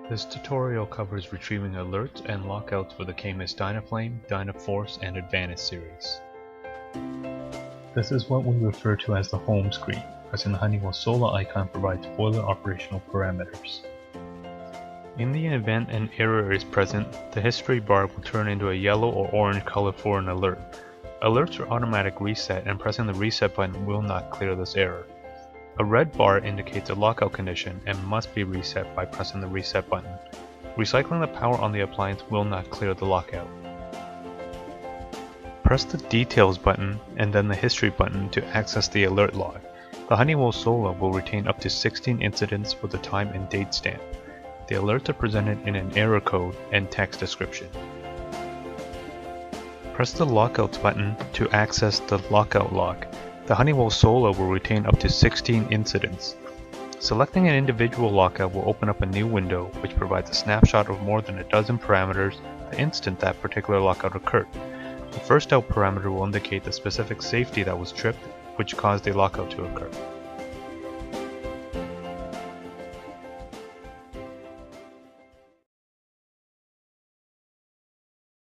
This tutorial covers retrieving alerts and lockouts for the Camus Dynaflame, Dynaforce, and Advantage series. This is what we refer to as the home screen. Pressing the Honeywell Solar icon provides boiler operational parameters. In the event an error is present, the history bar will turn into a yellow or orange color for an alert. Alerts are automatic reset, and pressing the reset button will not clear this error. A red bar indicates a lockout condition and must be reset by pressing the reset button. Recycling the power on the appliance will not clear the lockout. Press the Details button and then the History button to access the alert log. The Honeywell Solar will retain up to 16 incidents with a time and date stamp. The alerts are presented in an error code and text description. Press the Lockouts button to access the lockout log. The Honeywell Solar will retain up to 16 incidents. Selecting an individual lockout will open up a new window which provides a snapshot of more than a dozen parameters the instant that particular lockout occurred. The first out parameter will indicate the specific safety that was tripped, which caused the lockout to occur.